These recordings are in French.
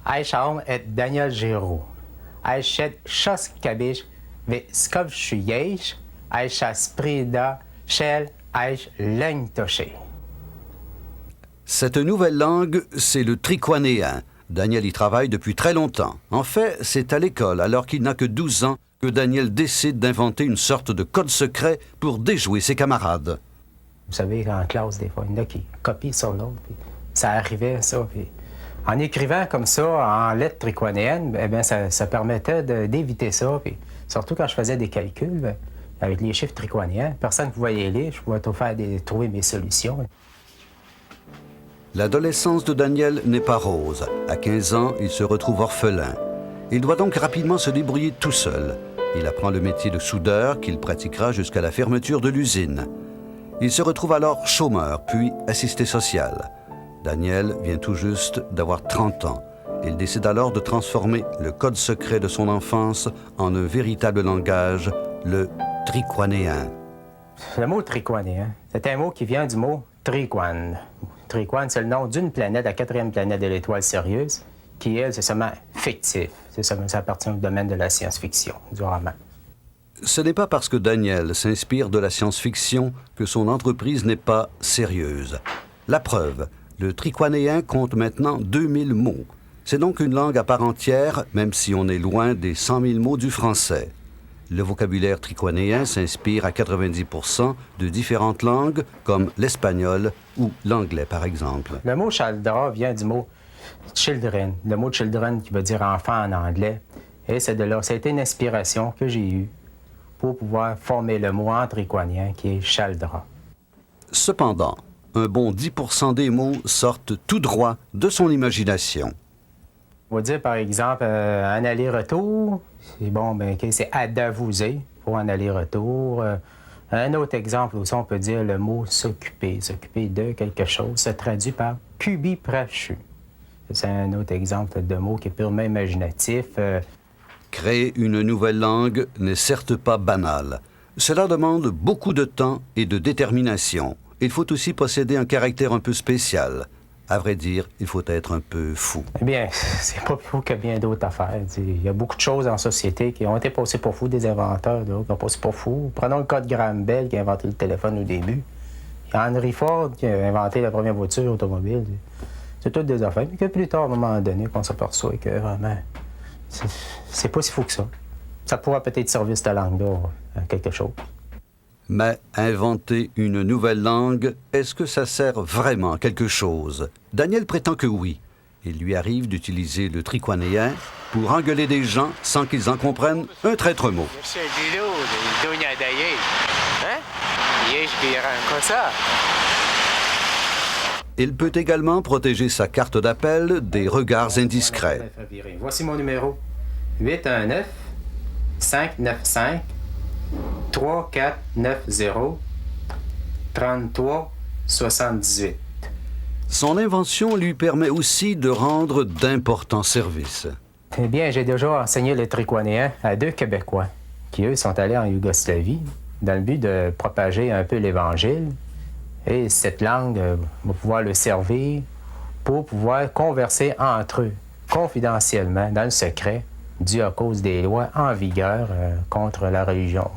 Aishaom et Daniel Giroux. Aishet Chos Kabish ve Skov Shuyej. Aisha Sprida Shel Aish Lengtoché. Cette nouvelle langue, c'est le triquanéen. Daniel y travaille depuis très longtemps. En fait, c'est à l'école, alors qu'il n'a que 12 ans, que Daniel décide d'inventer une sorte de code secret pour déjouer ses camarades. Vous savez, en classe, des fois, il y en a qui copient sur l'autre. Ça arrivait, ça. Puis, en écrivant comme ça, en lettres triquanéennes, eh bien, ça permettait d'éviter ça. Puis, surtout quand je faisais des calculs, avec les chiffres triquanéens, personne ne pouvait y aller. Je pouvais trouver mes solutions. L'adolescence de Daniel n'est pas rose. À 15 ans, il se retrouve orphelin. Il doit donc rapidement se débrouiller tout seul. Il apprend le métier de soudeur qu'il pratiquera jusqu'à la fermeture de l'usine. Il se retrouve alors chômeur, puis assisté social. Daniel vient tout juste d'avoir 30 ans. Il décide alors de transformer le code secret de son enfance en un véritable langage, le triquanéen. Le mot triquanéen, c'est un mot qui vient du mot triquan. Triquan, c'est le nom d'une planète, la 4e planète de l'étoile Sirius, qui, elle, c'est seulement fictif. Ça appartient au domaine de la science-fiction, du roman. Ce n'est pas parce que Daniel s'inspire de la science-fiction que son entreprise n'est pas sérieuse. La preuve, le triquanéen compte maintenant 2000 mots. C'est donc une langue à part entière, même si on est loin des 100 000 mots du français. Le vocabulaire triquanéen s'inspire à 90% de différentes langues, comme l'espagnol ou l'anglais, par exemple. Le mot chaldra vient du mot children, le mot children qui veut dire enfant en anglais. Et c'est de là, ça a été une inspiration que j'ai eue pour pouvoir former le mot en triquanien qui est chaldra. Cependant, un bon 10% des mots sortent tout droit de son imagination. On va dire, par exemple, un aller-retour, c'est bon, ben, c'est adavouser pour un aller-retour. Un autre exemple aussi, on peut dire le mot s'occuper. S'occuper de quelque chose se traduit par cubiprachu. C'est un autre exemple de mot qui est purement imaginatif. Créer une nouvelle langue n'est certes pas banal. Cela demande beaucoup de temps et de détermination. Il faut aussi posséder un caractère un peu spécial. À vrai dire, il faut être un peu fou. Eh bien, c'est pas plus fou que bien d'autres affaires. Il y a beaucoup de choses en société qui ont été passées pour fous, des inventeurs, d'autres qui ont passé pour fous. Prenons le cas de Graham Bell qui a inventé le téléphone au début. Il y a Henry Ford qui a inventé la première voiture automobile. C'est toutes des affaires. Mais que plus tard, à un moment donné, qu'on s'aperçoit que vraiment, c'est pas si fou que ça. Ça pourra peut-être servir cette langue-là à quelque chose. Mais inventer une nouvelle langue, est-ce que ça sert vraiment à quelque chose? Daniel prétend que oui. Il lui arrive d'utiliser le triquanéen pour engueuler des gens sans qu'ils en comprennent un traître mot. Il peut également protéger sa carte d'appel des regards indiscrets. Voici mon numéro. 819 595 3490 33 78. Son invention lui permet aussi de rendre d'importants services. Eh bien, j'ai déjà enseigné le triquanéen à 2 Québécois qui, eux, sont allés en Yougoslavie dans le but de propager un peu l'Évangile. Et cette langue va pouvoir le servir pour pouvoir converser entre eux, confidentiellement, dans le secret, dû à cause des lois en vigueur contre la religion.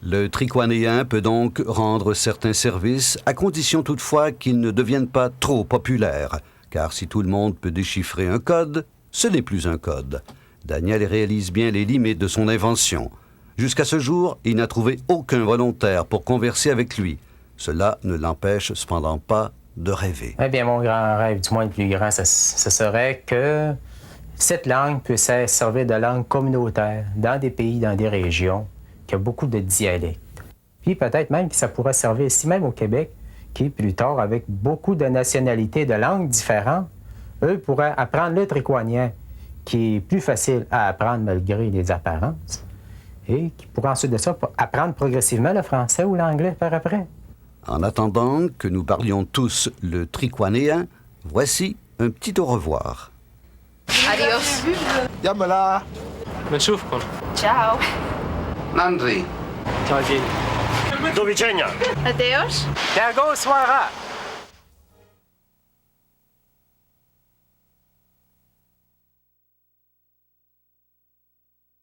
Le triquanéen peut donc rendre certains services, à condition toutefois qu'ils ne deviennent pas trop populaires. Car si tout le monde peut déchiffrer un code, ce n'est plus un code. Daniel réalise bien les limites de son invention. Jusqu'à ce jour, il n'a trouvé aucun volontaire pour converser avec lui. Cela ne l'empêche cependant pas de rêver. Eh bien, mon grand rêve, du moins le plus grand, ce serait que cette langue puisse servir de langue communautaire dans des pays, dans des régions qui ont beaucoup de dialectes. Puis peut-être même que ça pourrait servir ici même au Québec, qui plus tard, avec beaucoup de nationalités, de langues différentes, eux pourraient apprendre le triquanien, qui est plus facile à apprendre malgré les apparences, et qui pourraient ensuite de ça apprendre progressivement le français ou l'anglais par après. En attendant que nous parlions tous le triquanéen, voici un petit au revoir. Adios. Yamala. نشوفكم. Ciao. Nandri. Ciao. Do widzenia. Adeus. Dago Soara!